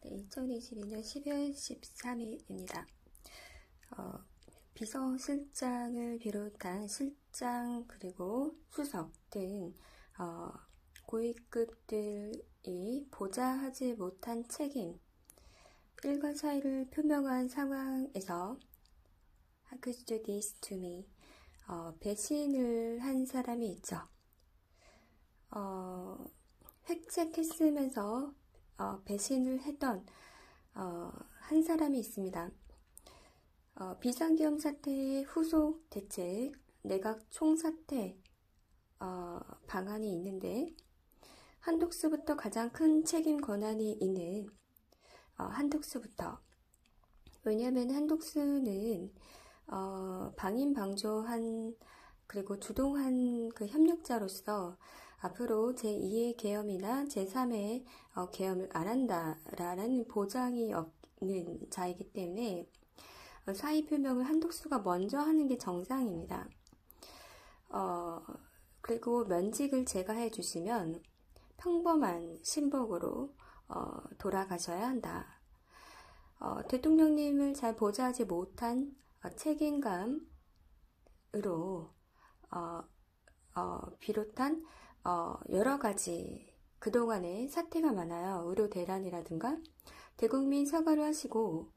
2022년 12월 13일입니다. 비서실장을 비롯한 실장 그리고 수석 등 고위급들이 보좌하지 못한 책임, 일과 사의를 표명한 상황에서 How could you do this to me? 배신을 한 사람이 있죠. 획책했으면서 배신을 했던 한 사람이 있습니다. 비상계엄 사태의 후속 대책, 내각 총사퇴 방안이 있는데 한독수부터 가장 큰 책임 권한이 있는 한독수부터. 왜냐하면 한독수는 방임방조한 그리고 주동한 그 협력자로서 앞으로 제2의 계엄이나 제3의 계엄을 안 한다라는 보장이 없는 자이기 때문에 사의 표명을 한독수가 먼저 하는 게 정상입니다. 그리고 면직을 제거해 주시면 평범한 신복으로 돌아가셔야 한다. 대통령님을 잘 보좌하지 못한 책임감으로 비롯한 여러 가지 그동안의 사태가 많아요. 의료 대란이라든가 대국민 사과를 하시고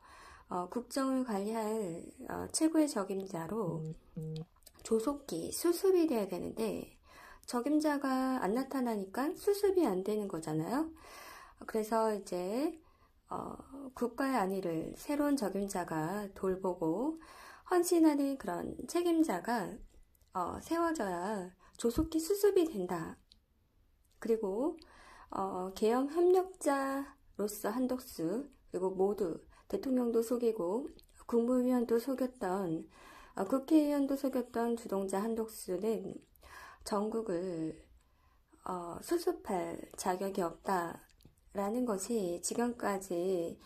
국정을 관리할 최고의 적임자로 조속히 수습이 돼야 되는데 적임자가 안 나타나니까 수습이 안 되는 거잖아요. 그래서 이제 국가의 안위를 새로운 적임자가 돌보고 헌신하는 그런 책임자가 세워져야 조속히 수습이 된다. 그리고 계엄 협력자로서 한독수, 그리고 모두 대통령도 속이고 국무위원도 속였던 국회의원도 속였던 주동자 한독수는 전국을 수습할 자격이 없다라는 것이 지금까지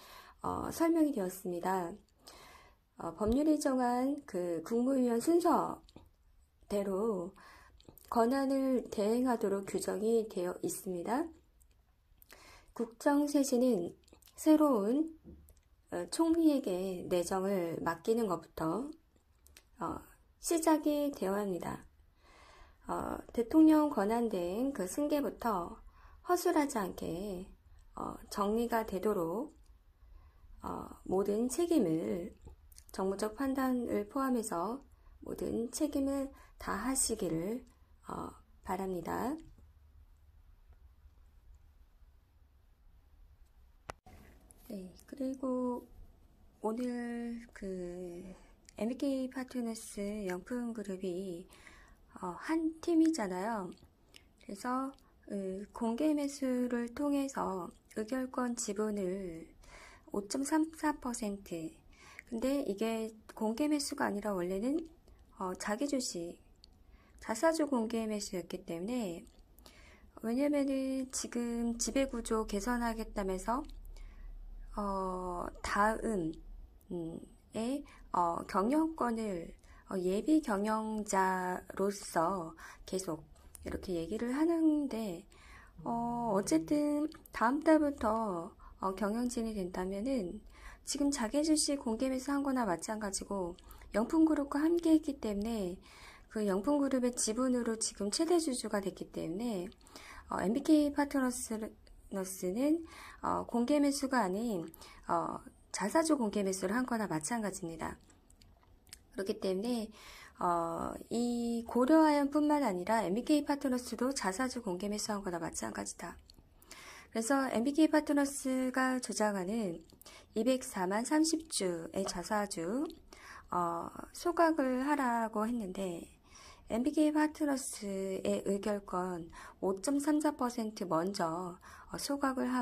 설명이 되었습니다. 법률이 정한 그 국무위원 순서대로 권한을 대행하도록 규정이 되어 있습니다. 국정쇄신은 새로운 총리에게 내정을 맡기는 것부터 시작이 되어야 합니다. 대통령 권한 대행 그 승계부터 허술하지 않게 정리가 되도록 모든 책임을 정무적 판단을 포함해서 모든 책임을 다 하시기를 바랍니다. 네, 그리고 오늘 그 MK 파트너스 영풍그룹이 한 팀이잖아요. 그래서 공개 매수를 통해서 의결권 지분을 5.34%. 근데 이게 공개 매수가 아니라 원래는 자기 주식 자사주 공개 매수였기 때문에, 왜냐면은 지금 지배구조 개선하겠다면서 다음에 경영권을 예비 경영자로서 계속 이렇게 얘기를 하는데, 어쨌든 다음 달부터 경영진이 된다면은 지금 자기주식 공개 매수한 거나 마찬가지고 영풍그룹과 함께 했기 때문에 그 영풍그룹의 지분으로 지금 최대 주주가 됐기 때문에 MBK 파트너스는 공개 매수가 아닌 자사주 공개 매수를 한 거나 마찬가지입니다. 그렇기 때문에 이 고려아연뿐만 아니라 MBK 파트너스도 자사주 공개 매수한 거나 마찬가지다. 그래서 MBK 파트너스가 주장하는 204만 30주의 자사주 소각을 하라고 했는데, MBK 파트너스의 의결권 5.34% 먼저 소각을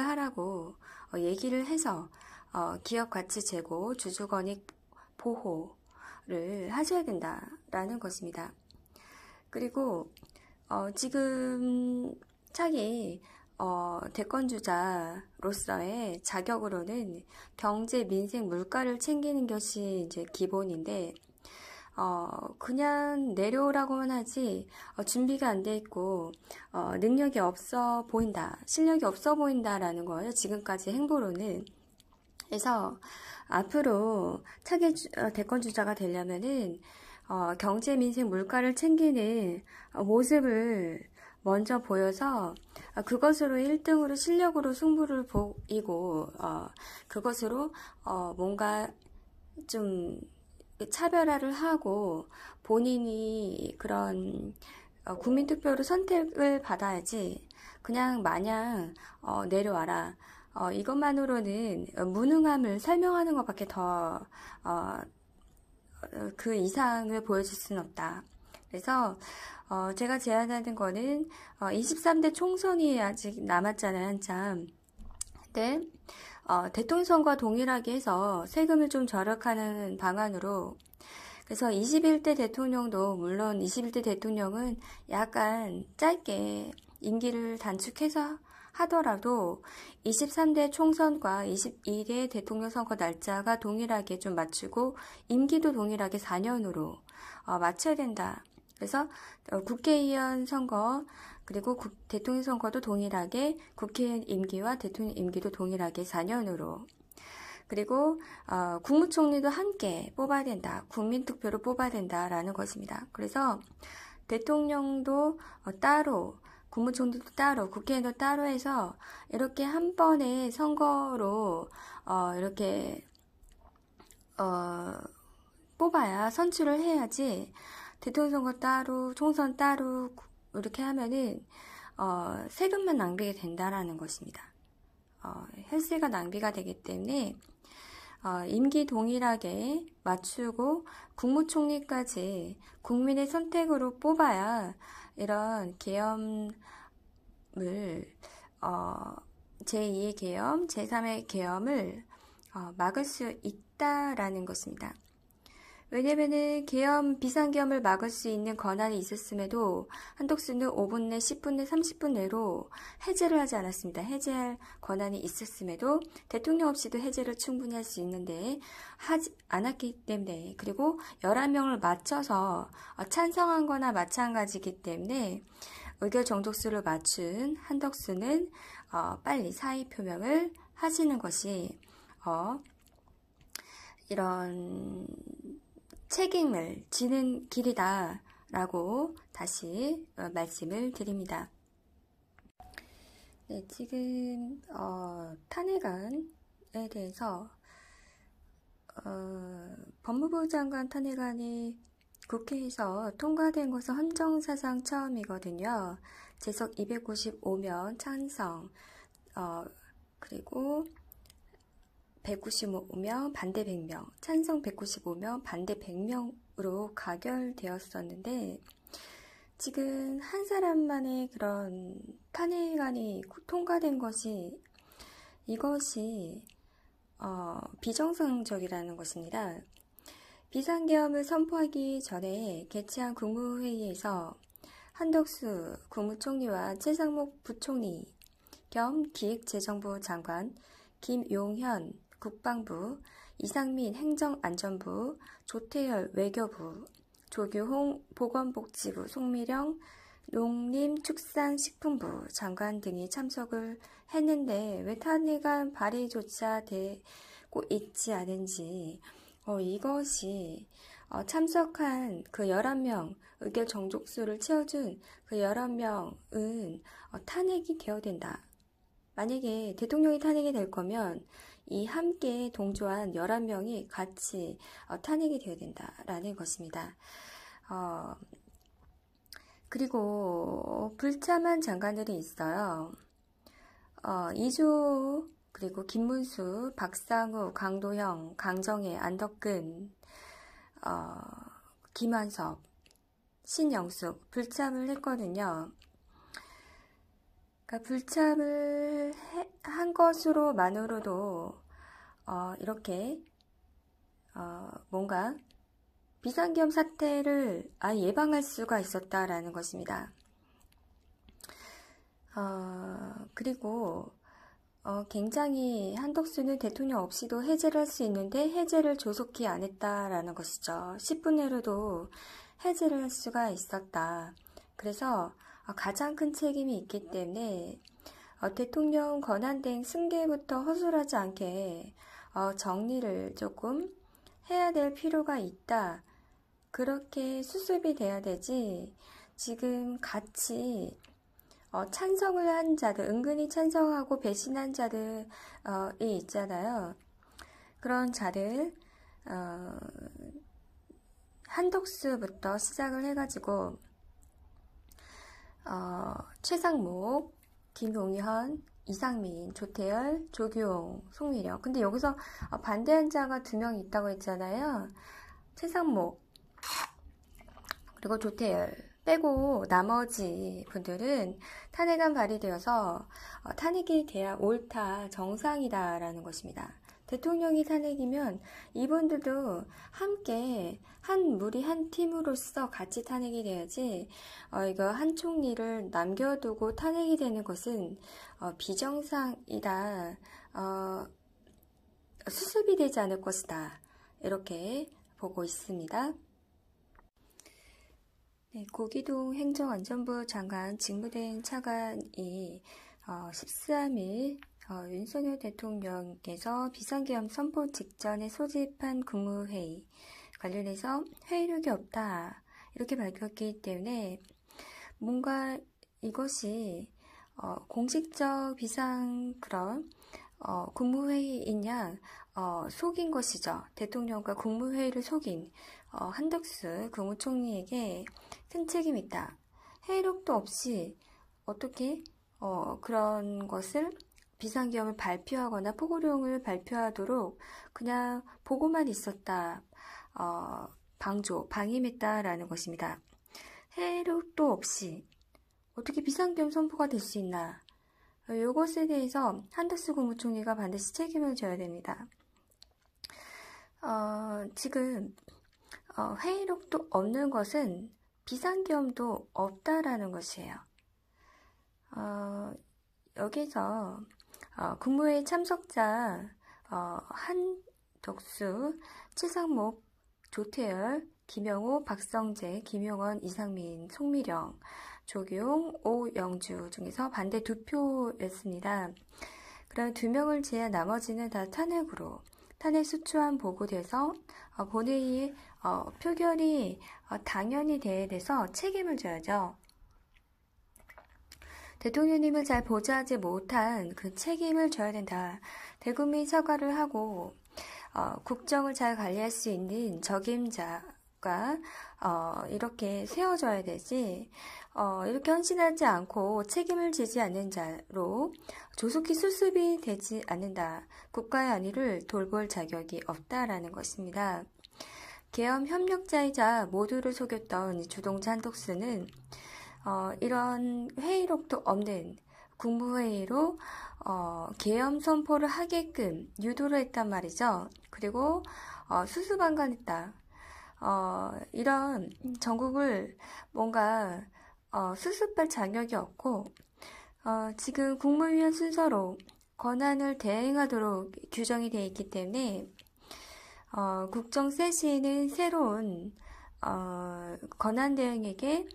하라고 얘기를 해서 기업 가치 제고, 주주권익 보호를 하셔야 된다라는 것입니다. 그리고 지금 차기 대권주자로서의 자격으로는 경제, 민생, 물가를 챙기는 것이 이제 기본인데, 그냥 내려오라고만 하지, 준비가 안 돼 있고, 능력이 없어 보인다, 실력이 없어 보인다라는 거예요. 지금까지 행보로는. 그래서 앞으로 차기 대권 주자가 되려면은, 경제, 민생, 물가를 챙기는 모습을 먼저 보여서 그것으로 1등으로 실력으로 승부를 보이고 그것으로 뭔가 좀 차별화를 하고 본인이 그런 국민투표로 선택을 받아야지 그냥 마냥 내려와라 이것만으로는 무능함을 설명하는 것밖에 더 그 이상을 보여줄 수는 없다. 그래서 제가 제안하는 거는 23대 총선이 아직 남았잖아요, 한참. 근데 대통령 선거와 동일하게 해서 세금을 좀 절약하는 방안으로 그래서 21대 대통령도 물론 21대 대통령은 약간 짧게 임기를 단축해서 하더라도 23대 총선과 22대 대통령 선거 날짜가 동일하게 좀 맞추고 임기도 동일하게 4년으로 맞춰야 된다. 그래서 국회의원 선거 그리고 대통령 선거도 동일하게 국회의원 임기와 대통령 임기도 동일하게 4년으로 그리고 국무총리도 함께 뽑아야 된다. 국민투표로 뽑아야 된다라는 것입니다. 그래서 대통령도 따로 국무총리도 따로 국회의원도 따로 해서 이렇게 한 번의 선거로 이렇게 뽑아야 선출을 해야지 대통령 선거 따로 총선 따로 이렇게 하면은 세금만 낭비가 된다라는 것입니다. 혈세가 낭비가 되기 때문에 임기 동일하게 맞추고 국무총리까지 국민의 선택으로 뽑아야 이런 계엄을 제2의 계엄, 제3의 계엄을 막을 수 있다라는 것입니다. 왜냐면은 비상계엄을 막을 수 있는 권한이 있었음에도 한덕수는 5분 내, 10분 내, 30분 내로 해제를 하지 않았습니다. 해제할 권한이 있었음에도 대통령 없이도 해제를 충분히 할 수 있는데 하지 않았기 때문에 그리고 11명을 맞춰서 찬성한 거나 마찬가지이기 때문에 의결 정족수를 맞춘 한덕수는 빨리 사의 표명을 하시는 것이 이런 책임을 지는 길이다 라고 다시 말씀을 드립니다. 네, 지금 탄핵안에 대해서 법무부 장관 탄핵안이 국회에서 통과된 것은 헌정사상 처음이거든요. 재석 295명 찬성 그리고 195명, 반대 100명, 찬성 195명, 반대 100명으로 가결되었었는데 지금 한 사람만의 그런 탄핵안이 통과된 것이 이것이 비정상적이라는 것입니다. 비상계엄을 선포하기 전에 개최한 국무회의에서 한덕수 국무총리와 최상목 부총리 겸 기획재정부 장관, 김용현 국방부, 이상민 행정안전부, 조태열 외교부, 조규홍 보건복지부, 송미령 농림축산식품부 장관 등이 참석을 했는데 왜 탄핵안 발의조차 되고 있지 않은지 이것이 참석한 그 11명 의결 정족수를 채워준 그 11명은 탄핵이 되어야 된다. 만약에 대통령이 탄핵이 될 거면 이 함께 동조한 11명이 같이 탄핵이 되어야 된다라는 것입니다. 그리고 불참한 장관들이 있어요. 이주호, 그리고 김문수, 박상우, 강도형, 강정혜, 안덕근, 김한석, 신영숙 불참을 했거든요. 그러니까 불참을 한 것으로만으로도 이렇게 뭔가 비상계엄 사태를 예방할 수가 있었다라는 것입니다. 그리고 굉장히 한덕수는 대통령 없이도 해제를 할 수 있는데 해제를 조속히 안 했다라는 것이죠. 10분 내로도 해제를 할 수가 있었다. 그래서 가장 큰 책임이 있기 때문에 대통령 권한대행 승계부터 허술하지 않게 정리를 조금 해야 될 필요가 있다. 그렇게 수습이 돼야 되지. 지금 같이 찬성을 한 자들, 은근히 찬성하고 배신한 자들이 있잖아요. 그런 자들, 한덕수부터 시작을 해가지고, 최상목, 김용현, 이상민, 조태열, 조규용, 송미령. 근데 여기서 반대한 자가 2명 있다고 했잖아요. 최상목, 그리고 조태열. 빼고 나머지 분들은 탄핵안 발의되어서 탄핵이 돼야 옳다, 정상이다라는 것입니다. 대통령이 탄핵이면 이분들도 함께 한 무리 한 팀으로서 같이 탄핵이 돼야지 이거 한 총리를 남겨두고 탄핵이 되는 것은 비정상이다, 수습이 되지 않을 것이다, 이렇게 보고 있습니다. 네, 고기동 행정안전부 장관 직무대행 차관이 13일 윤석열 대통령께서 비상계엄 선포 직전에 소집한 국무회의 관련해서 회의력이 없다, 이렇게 밝혔기 때문에 뭔가 이것이 공식적 비상 그런 국무회의이냐 속인 것이죠. 대통령과 국무회의를 속인 한덕수 국무총리에게 큰 책임이 있다. 회의록도 없이 어떻게 그런 것을 비상계엄을 발표하거나 포고령을 발표하도록 그냥 보고만 있었다. 방임했다라는 것입니다. 회의록도 없이 어떻게 비상계엄 선포가 될 수 있나? 이것에 대해서 한덕수 국무총리가 반드시 책임을 져야 됩니다. 지금 회의록도 없는 것은 비상계엄도 없다라는 것이에요. 여기서 국무회의 참석자 한덕수, 최상목, 조태열, 김영호, 박성재, 김용원, 이상민, 송미령, 조규용, 오영주 중에서 반대 2표였습니다. 그럼 2명을 제외한 나머지는 다 탄핵으로 탄핵 수초안 보고돼서 본회의에 표결이 당연히 돼서 책임을 져야죠. 대통령님을 잘 보좌하지 못한 그 책임을 져야 된다. 대국민 사과를 하고 국정을 잘 관리할 수 있는 적임자가 이렇게 세워져야 되지. 이렇게 헌신하지 않고 책임을 지지 않는 자로 조속히 수습이 되지 않는다. 국가의 안위를 돌볼 자격이 없다라는 것입니다. 계엄 협력자이자 모두를 속였던 주동자 한덕수는 이런 회의록도 없는 국무회의로 계엄 선포를 하게끔 유도를 했단 말이죠. 그리고 수수방관했다. 이런 전국을 뭔가 수습할 자격이 없고 지금 국무위원 순서로 권한을 대행하도록 규정이 되어 있기 때문에 국정세시는 새로운 권한 대행에게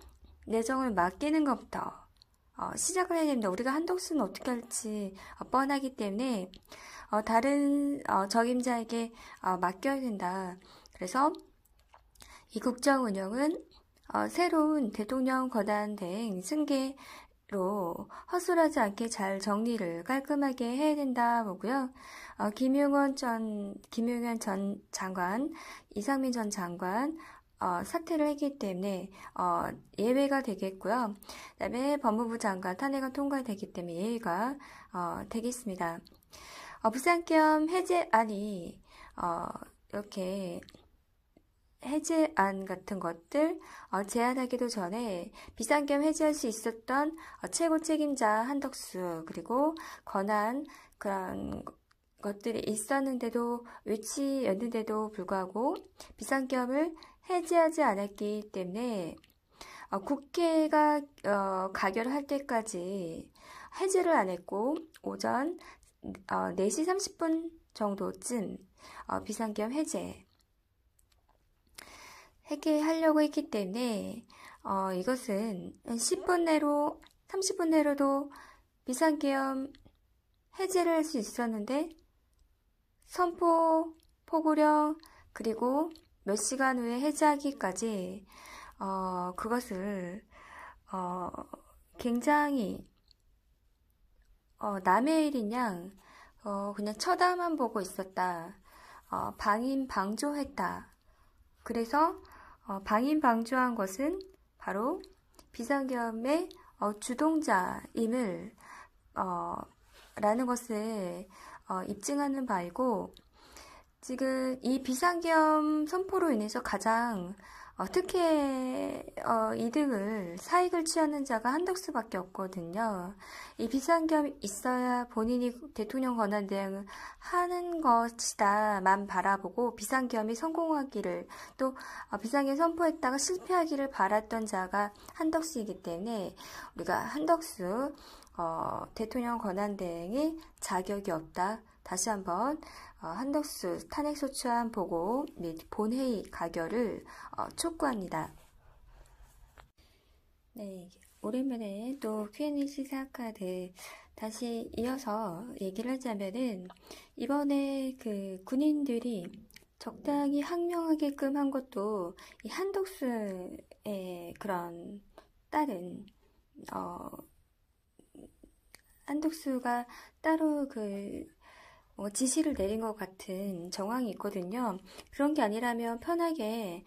내정을 맡기는 것부터 시작을 해야 됩니다. 우리가 한덕수는 어떻게 할지 뻔하기 때문에 다른 적임자에게 맡겨야 된다. 그래서 이 국정 운영은 새로운 대통령 권한 대행 승계로 허술하지 않게 잘 정리를 깔끔하게 해야 된다 보고요. 김용현 전 장관, 이상민 전 장관 사퇴를 했기 때문에 예외가 되겠고요. 그다음에 법무부 장관 탄핵안 통과되기 때문에 예외가 되겠습니다. 비상계엄 해제안이 이렇게 해제안 같은 것들 제안하기도 전에 비상계엄 해제할 수 있었던 최고 책임자 한덕수 그리고 권한 그런 것들이 있었는데도 위치였는데도 불구하고 비상계엄을 해제하지 않았기 때문에 국회가 가결할 때까지 해제를 안 했고 오전 4시 30분 정도쯤 비상계엄 해제하려고 했기 때문에 이것은 10분 내로 30분 내로도 비상계엄 해제를 할 수 있었는데 선포, 포고령 그리고 몇 시간 후에 해제하기까지 그것을 굉장히 남의 일인 양 그냥 쳐다만 보고 있었다. 방임방조했다. 그래서 방임방조한 것은 바로 비상계엄의 주동자임을 라는 것을 입증하는 바이고, 지금 이 비상계엄 선포로 인해서 가장 특혜 사익을 취하는 자가 한덕수밖에 없거든요. 이 비상계엄 있어야 본인이 대통령 권한대행을 하는 것이다 만 바라보고 비상계엄이 성공하기를, 또 비상계엄 선포했다가 실패하기를 바랐던 자가 한덕수이기 때문에 우리가 한덕수 대통령 권한대행의 자격이 없다. 다시 한번 한덕수 탄핵소추안 보고 및 본회의 가결을 촉구합니다. 네, 오랜만에 또 Q&A 시사카드 다시 이어서 얘기를 하자면은, 이번에 그 군인들이 적당히 항명하게끔 한 것도 이 한덕수의 그런 딸은 한덕수가 따로 지시를 내린 것 같은 정황이 있거든요. 그런 게 아니라면 편하게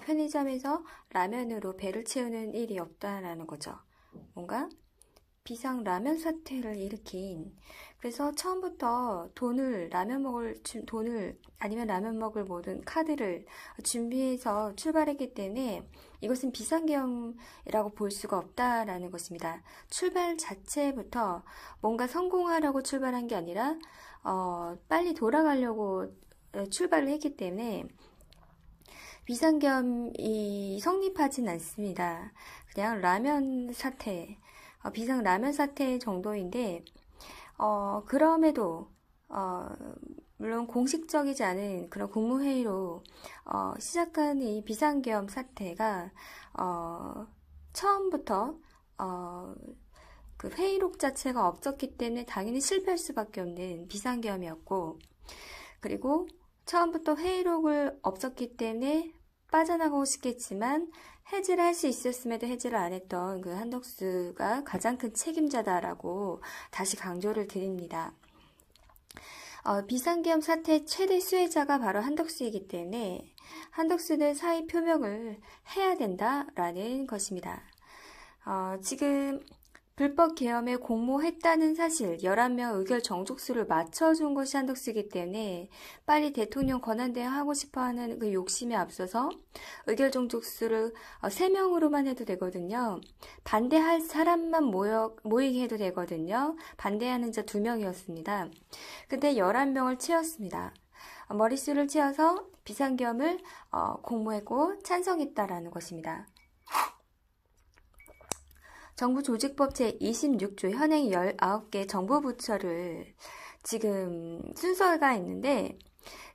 편의점에서 라면으로 배를 채우는 일이 없다라는 거죠. 뭔가 비상 라면 사태를 일으킨, 그래서 처음부터 돈을 아니면 라면 먹을 모든 카드를 준비해서 출발했기 때문에 이것은 비상계엄이라고 볼 수가 없다라는 것입니다. 출발 자체부터 뭔가 성공하려고 출발한 게 아니라 빨리 돌아가려고 출발을 했기 때문에 비상계엄이 성립하진 않습니다. 그냥 라면 사태, 비상 라면 사태 정도인데, 그럼에도 물론 공식적이지 않은 그런 국무회의로 시작한 이 비상계엄 사태가 처음부터 그 회의록 자체가 없었기 때문에 당연히 실패할 수밖에 없는 비상계엄이었고, 그리고 처음부터 회의록을 없었기 때문에 빠져나가고 싶겠지만 해지를 할 수 있었음에도 해지를 안 했던 그 한덕수가 가장 큰 책임자다라고 다시 강조를 드립니다. 비상계엄 사태 최대 수혜자가 바로 한덕수이기 때문에 한덕수는 사의 표명을 해야 된다라는 것입니다. 지금 불법 계엄에 공모했다는 사실, 11명 의결 정족수를 맞춰준 것이 한덕수이기 때문에 빨리 대통령 권한대행 하고 싶어하는 그 욕심에 앞서서 의결 정족수를 3명으로만 해도 되거든요. 반대할 사람만 모이게 해도 되거든요. 반대하는 자 2명이었습니다. 근데 11명을 채웠습니다. 머릿수를 채워서 비상계엄을 공모했고 찬성했다라는 것입니다. 정부 조직법 제26조 현행 19개 정부 부처를 지금 순서가 있는데,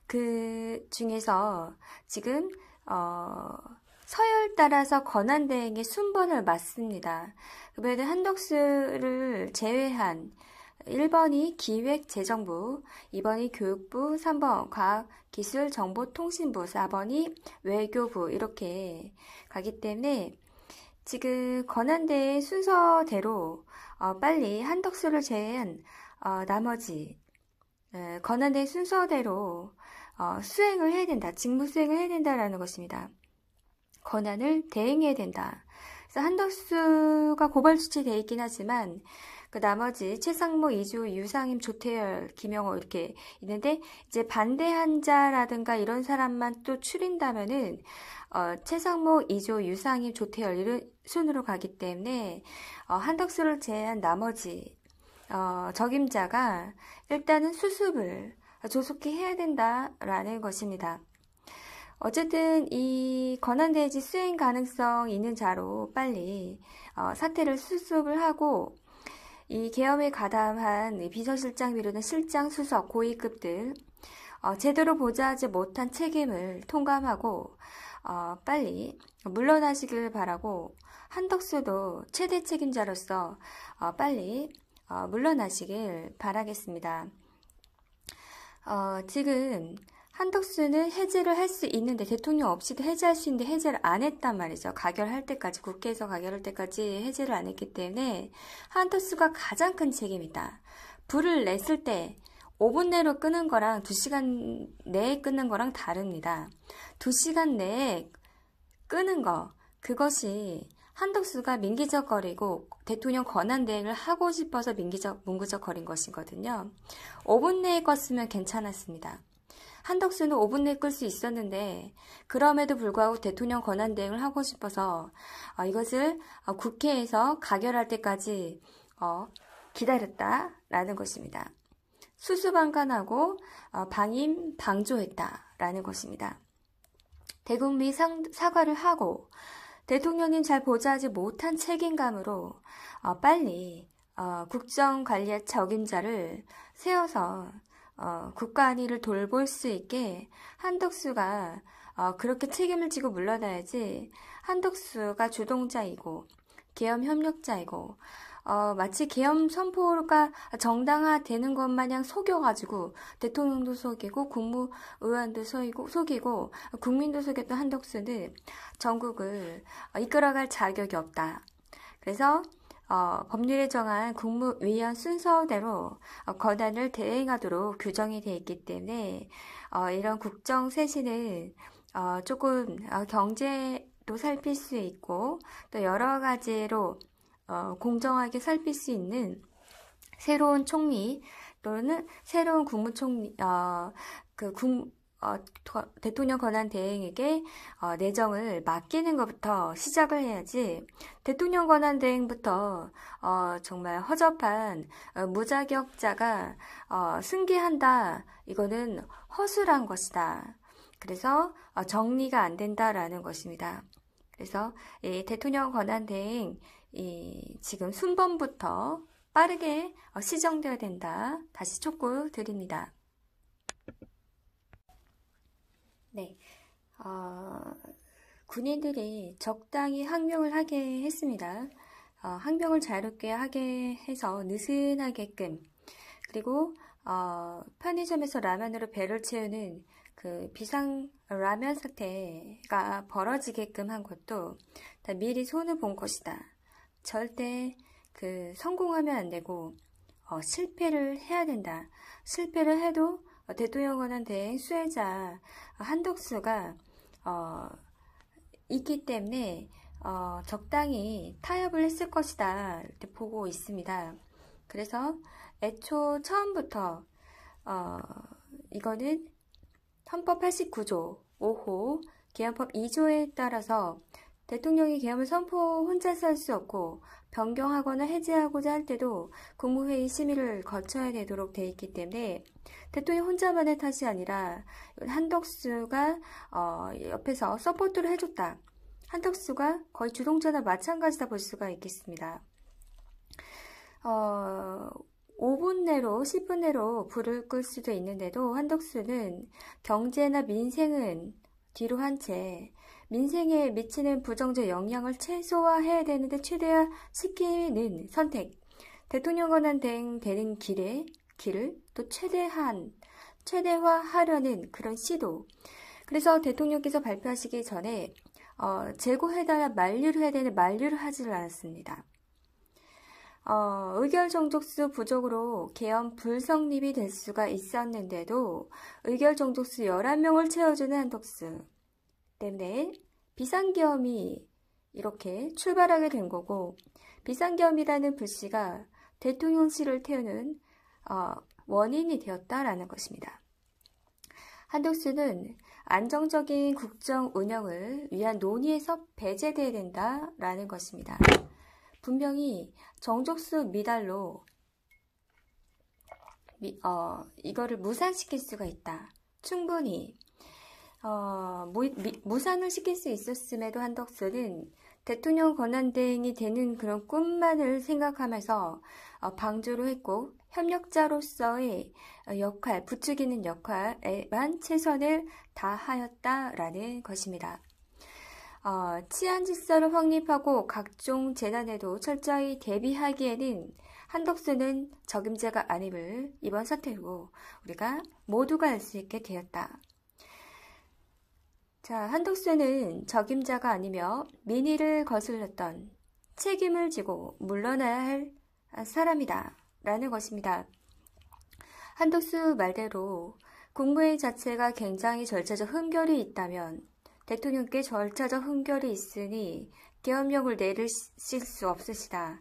그 중에서 지금 서열 따라서 권한대행의 순번을 맞습니다. 그러면 한덕수를 제외한 1번이 기획재정부, 2번이 교육부, 3번 과학기술정보통신부, 4번이 외교부, 이렇게 가기 때문에 지금 권한대행 순서대로 빨리 한덕수를 제외한 나머지 권한대행 순서대로 수행을 해야 된다. 직무 수행을 해야 된다라는 것입니다. 권한을 대행해야 된다. 그래서 한덕수가 고발 수치되어 있긴 하지만 그 나머지 최상목, 이주, 유상임, 조태열, 김영호 이렇게 있는데, 이제 반대한 자라든가 이런 사람만 또 추린다면은 최상목, 이조, 유상임, 조태열 이런 순으로 가기 때문에 한덕수를 제외한 나머지 적임자가 일단은 수습을 조속히 해야 된다라는 것입니다. 어쨌든 이 권한대행지 수행 가능성 있는 자로 빨리 사태를 수습을 하고, 이 계엄에 가담한 비서실장 비롯한 실장, 수석, 고위급들 제대로 보좌하지 못한 책임을 통감하고 빨리 물러나시길 바라고 한덕수도 최대 책임자로서 빨리 물러나시길 바라겠습니다. 지금 한덕수는 해제를 할 수 있는데 대통령 없이도 해제할 수 있는데 해제를 안 했단 말이죠. 가결할 때까지 국회에서 가결할 때까지 해제를 안 했기 때문에 한덕수가 가장 큰 책임이다. 불을 냈을 때 5분 내로 끄는 거랑 2시간 내에 끄는 거랑 다릅니다. 2시간 내에 끄는 거 그것이 한덕수가 민기적거리고 대통령 권한대행을 하고 싶어서 문구적거린 것이거든요. 5분 내에 껐으면 괜찮았습니다. 한덕수는 5분 내에 끌 수 있었는데 그럼에도 불구하고 대통령 권한대행을 하고 싶어서 이것을 국회에서 가결할 때까지 기다렸다라는 것입니다. 수수방관하고 방임 방조했다라는 것입니다. 대국민 사과를 하고 대통령님 잘 보좌하지 못한 책임감으로 빨리 국정관리의 적임자를 세워서 국가 안위를 돌볼 수 있게 한덕수가 그렇게 책임을 지고 물러나야지. 한덕수가 주동자이고 계엄 협력자이고 마치 계엄 선포가 정당화되는 것 마냥 속여가지고 대통령도 속이고 국무의원도 속이고 국민도 속였던 한덕수는 전국을 이끌어갈 자격이 없다. 그래서 법률에 정한 국무위원 순서대로 권한을 대행하도록 규정이 되어 있기 때문에 이런 국정 쇄신은 조금 경제도 살필 수 있고 또 여러 가지로 공정하게 살필 수 있는 새로운 총리 또는 새로운 국무총리 대통령 권한 대행에게 내정을 맡기는 것부터 시작을 해야지. 대통령 권한 대행부터 정말 허접한 무자격자가 승계한다. 이거는 허술한 것이다. 그래서 정리가 안 된다라는 것입니다. 그래서 이 대통령 권한 대행 지금 순번부터 빠르게 시정되어야 된다. 다시 촉구 드립니다. 네, 군인들이 적당히 항명을 하게 했습니다. 항명을 자유롭게 하게 해서 느슨하게끔 그리고 편의점에서 라면으로 배를 채우는 그 비상 라면 사태가 벌어지게끔 한 것도 다 미리 손을 본 것이다. 절대 성공하면 안 되고 실패를 해야 된다. 실패를 해도 대통령 권한 대행 수혜자 한덕수가 있기 때문에 적당히 타협을 했을 것이다 이렇게 보고 있습니다. 그래서 애초 처음부터 이거는 헌법 89조 5호 계엄법 2조에 따라서 대통령이 계엄을 선포 혼자서 할 수 없고 변경하거나 해제하고자 할 때도 국무회의 심의를 거쳐야 되도록 되어 있기 때문에 대통령 혼자만의 탓이 아니라 한덕수가 옆에서 서포트를 해줬다. 한덕수가 거의 주동자나 마찬가지다 볼 수가 있겠습니다. 5분 내로 10분 내로 불을 끌 수도 있는데도 한덕수는 경제나 민생은 뒤로 한 채 민생에 미치는 부정적 영향을 최소화해야 되는데 최대화시키는 선택, 대통령 권한 대행 되는 길을 또 최대화하려는 그런 시도. 그래서 대통령께서 발표하시기 전에 재고해달라 만류를 해야 되는데 만류를 하지를 않았습니다. 의결 정족수 부족으로 계엄 불성립이 될 수가 있었는데도 의결 정족수 11명을 채워주는 한덕수 때문에 비상계엄이 이렇게 출발하게 된 거고, 비상계엄이라는 불씨가 대통령실을 태우는 원인이 되었다라는 것입니다. 한덕수는 안정적인 국정 운영을 위한 논의에서 배제돼야 된다라는 것입니다. 분명히 정족수 미달로 이거를 무산시킬 수가 있다. 충분히 무산을 시킬 수 있었음에도 한덕수는 대통령 권한대행이 되는 그런 꿈만을 생각하면서 방조를 했고 협력자로서의 역할, 부추기는 역할에만 최선을 다하였다라는 것입니다. 치안 질서를 확립하고 각종 재난에도 철저히 대비하기에는 한덕수는 적임자가 아님을 이번 사태로 우리가 모두가 알 수 있게 되었다. 자, 한덕수는 적임자가 아니며 민의를 거슬렀던 책임을 지고 물러나야 할 사람이다 라는 것입니다. 한덕수 말대로 국무회의 자체가 굉장히 절차적 흠결이 있다면 대통령께 절차적 흠결이 있으니 계엄령을 내리실 수 없으시다.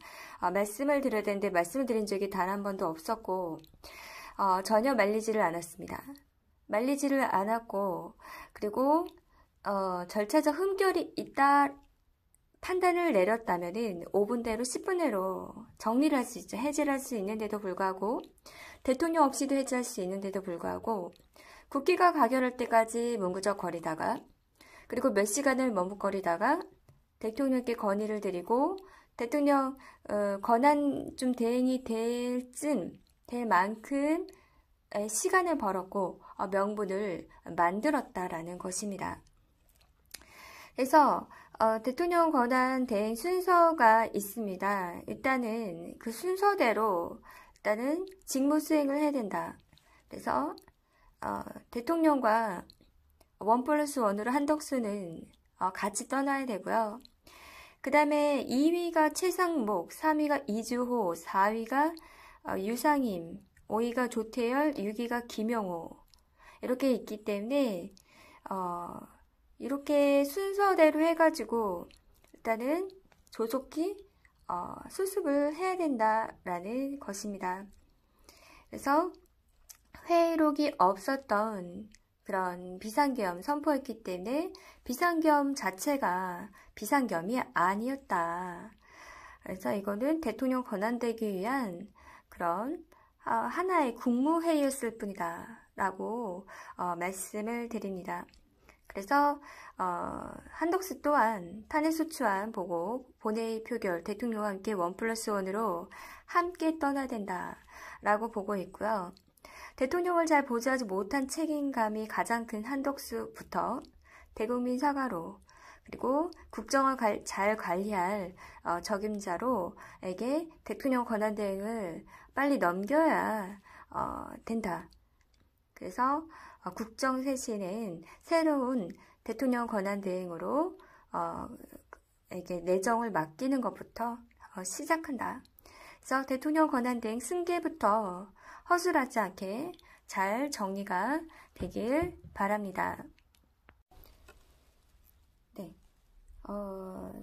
말씀을 드려야 되는데 말씀을 드린 적이 단 한 번도 없었고 전혀 말리지를 않았습니다. 말리지를 않았고 그리고 절차적 흠결이 있다 판단을 내렸다면은 5분 내로 10분 내로 정리를 할 수 있죠. 해제를 할 수 있는데도 불구하고 대통령 없이도 해제할 수 있는데도 불구하고 국기가 가결할 때까지 문구적 거리다가 그리고 몇 시간을 머뭇거리다가 대통령께 건의를 드리고 대통령 권한 좀 대행이 될 만큼 시간을 벌었고 명분을 만들었다라는 것입니다. 그래서 대통령 권한 대행 순서가 있습니다. 일단은 그 순서대로 일단은 직무 수행을 해야 된다. 그래서 대통령과 1+1으로 한덕수는 같이 떠나야 되고요. 그 다음에 2위가 최상목, 3위가 이주호, 4위가 유상임, 5위가 조태열, 6위가 김영호 이렇게 있기 때문에 이렇게 순서대로 해가지고 일단은 조속히 수습을 해야 된다라는 것입니다. 그래서 회의록이 없었던 그런 비상계엄 선포했기 때문에 비상계엄 자체가 비상계엄이 아니었다. 그래서 이거는 대통령 권한되기 위한 그런 하나의 국무회의였을 뿐이다 라고 말씀을 드립니다. 그래서 한덕수 또한 탄핵소추안 보고 본회의 표결 대통령과 함께 1+1으로 함께 떠나야 된다라고 보고 있고요. 대통령을 잘 보좌하지 못한 책임감이 가장 큰 한덕수부터 대국민 사과로 그리고 국정을 잘 관리할 적임자로에게 대통령 권한대행을 빨리 넘겨야 된다. 그래서 국정쇄신은 새로운 대통령 권한대행으로 에게 내정을 맡기는 것부터 시작한다. 그래서 대통령 권한대행 승계부터 허술하지 않게 잘 정리가 되길 바랍니다. 네,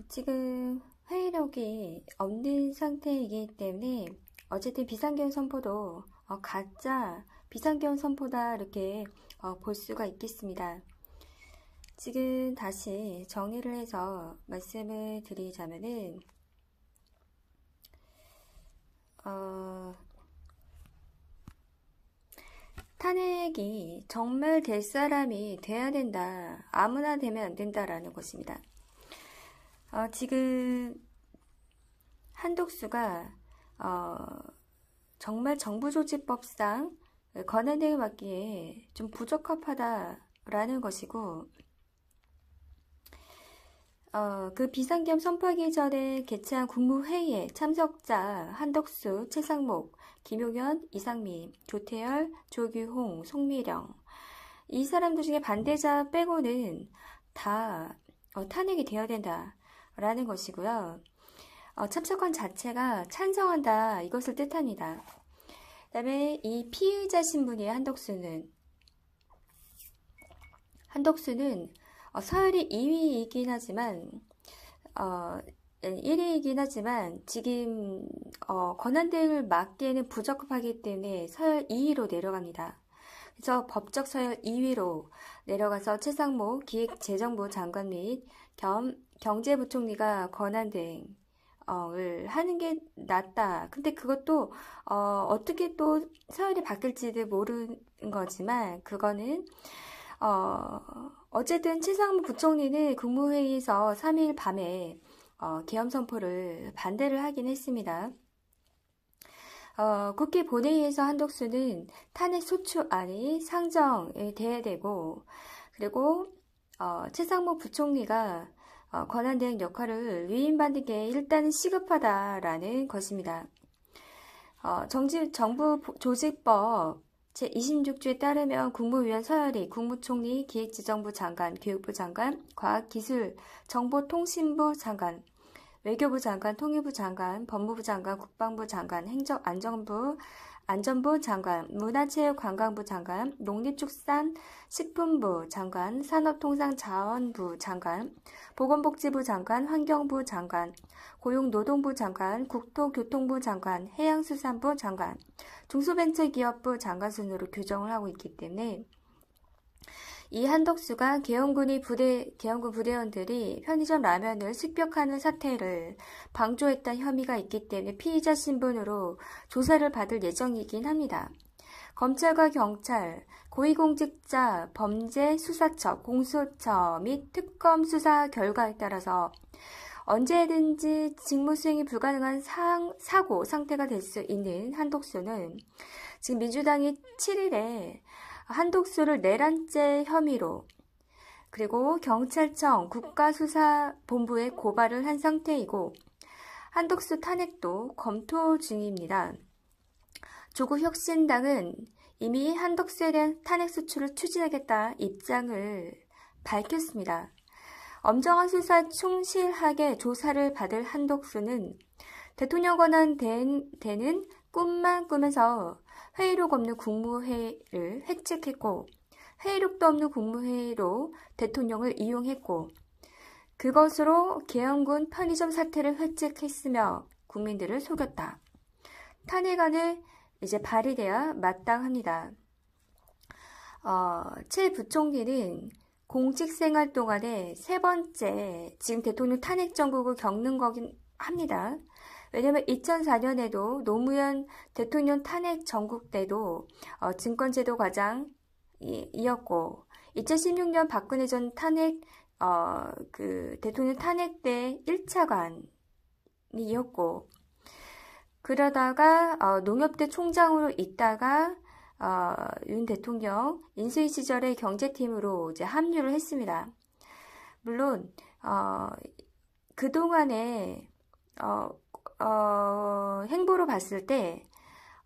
지금 회의록이 없는 상태이기 때문에 어쨌든 비상계엄 선포도 가짜 비상계엄 선포다 이렇게 볼 수가 있겠습니다. 지금 다시 정리를 해서 말씀을 드리자면은 탄핵이 정말 될 사람이 돼야 된다. 아무나 되면 안 된다라는 것입니다. 지금 한독수가 정말 정부조직법상 권한대행을 맡기에 좀 부적합하다라는 것이고 그 비상계엄 선포하기 전에 개최한 국무회의에 참석자 한덕수, 최상목, 김용현, 이상민, 조태열, 조규홍, 송미령 이 사람들 중에 반대자 빼고는 다 탄핵이 되어야 된다라는 것이고요. 참석한 자체가 찬성한다 이것을 뜻합니다. 그 다음에 이 피의자 신분이 한덕수는 서열이 2위이긴 하지만 1위이긴 하지만 지금 권한대행을 맡기에는 부적합하기 때문에 서열 2위로 내려갑니다. 그래서 법적 서열 2위로 내려가서 최상목 기획재정부 장관 및 겸 경제부총리가 권한대행을 하는 게 낫다. 근데 그것도 어떻게 또 서열이 바뀔지도 모르는 거지만 그거는 어쨌든 최상무 부총리는 국무회의에서 3일 밤에 계엄 선포를 반대를 하긴 했습니다. 국회 본회의에서 한덕수는 탄핵 소추안이 상정이 돼야 되고, 그리고 최상무 부총리가 권한대행 역할을 위임받는 게 일단은 시급하다라는 것입니다. 정부 조직법 제26조에 따르면 국무위원 서열이 국무총리, 기획재정부 장관, 교육부 장관, 과학기술, 정보통신부 장관, 외교부 장관, 통일부 장관, 법무부 장관, 국방부 장관, 행정안전부 장관, 문화체육관광부 장관, 농림축산식품부 장관, 산업통상자원부 장관, 보건복지부 장관, 환경부 장관, 고용노동부 장관, 국토교통부 장관, 해양수산부 장관, 중소벤처기업부 장관 순으로 규정을 하고 있기 때문에 이 한덕수가 계엄군 부대원들이 편의점 라면을 습격하는 사태를 방조했다는 혐의가 있기 때문에 피의자 신분으로 조사를 받을 예정이긴 합니다. 검찰과 경찰, 고위공직자 범죄수사처, 공수처 및 특검 수사 결과에 따라서 언제든지 직무 수행이 불가능한 사고 상태가 될 수 있는 한덕수는 지금 민주당이 7일에 한덕수를 내란죄 혐의로 그리고 경찰청 국가수사본부에 고발을 한 상태이고 한덕수 탄핵도 검토 중입니다. 조국혁신당은 이미 한덕수에 대한 탄핵 소추를 추진하겠다 입장을 밝혔습니다. 엄정한 수사 충실하게 조사를 받을 한덕수는 대통령 권한 되는 꿈만 꾸면서 회의록 없는 국무회의를 획책했고 회의록도 없는 국무회의로 대통령을 이용했고 그것으로 계엄군 편의점 사태를 획책했으며 국민들을 속였다. 탄핵안을 이제 발의돼야 마땅합니다. 최 부총리는 공직생활 동안에 세 번째 지금 대통령 탄핵 정국을 겪는 거긴 합니다. 왜냐면 2004년에도 노무현 대통령 탄핵 전국 때도 증권제도 과장이었고 2016년 박근혜 전 탄핵 대통령 탄핵 때 1차관이었고 그러다가 농협대 총장으로 있다가 윤 대통령 인수위 시절에 경제팀으로 이제 합류를 했습니다. 물론 그동안에 행보로 봤을 때,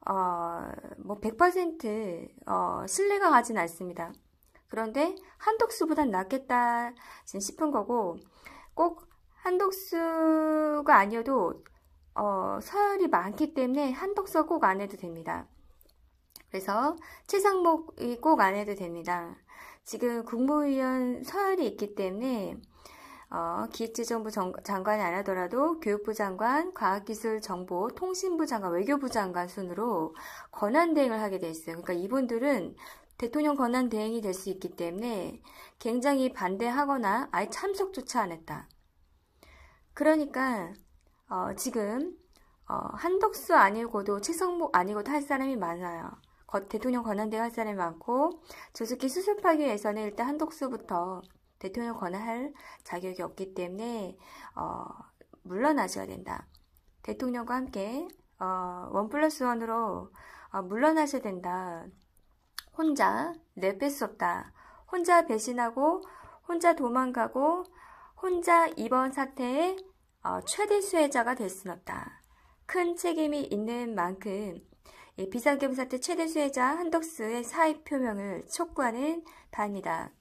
100% 신뢰가 가진 않습니다. 그런데 한덕수보단 낫겠다 싶은 거고, 꼭 한덕수가 아니어도, 서열이 많기 때문에 한덕수가 꼭 안 해도 됩니다. 그래서 최상목이 꼭 안 해도 됩니다. 지금 국무위원 서열이 있기 때문에, 기획재정부 장관이 안 하더라도 교육부 장관, 과학기술정보, 통신부 장관, 외교부 장관 순으로 권한대행을 하게 돼 있어요. 그러니까 이분들은 대통령 권한대행이 될 수 있기 때문에 굉장히 반대하거나 아예 참석조차 안 했다. 그러니까 지금 한덕수 아니고도 최상목 아니고도 할 사람이 많아요. 대통령 권한대행 할 사람이 많고 조속히 수습하기 위해서는 일단 한덕수부터 대통령 권한할 자격이 없기 때문에 물러나셔야 된다. 대통령과 함께 1+1으로 물러나셔야 된다. 혼자 내뺄 수 없다. 혼자 배신하고 혼자 도망가고 혼자 이번 사태의 최대 수혜자가 될 수는 없다. 큰 책임이 있는 만큼 비상계엄 사태 최대 수혜자 한덕수의 사의 표명을 촉구하는 바입니다.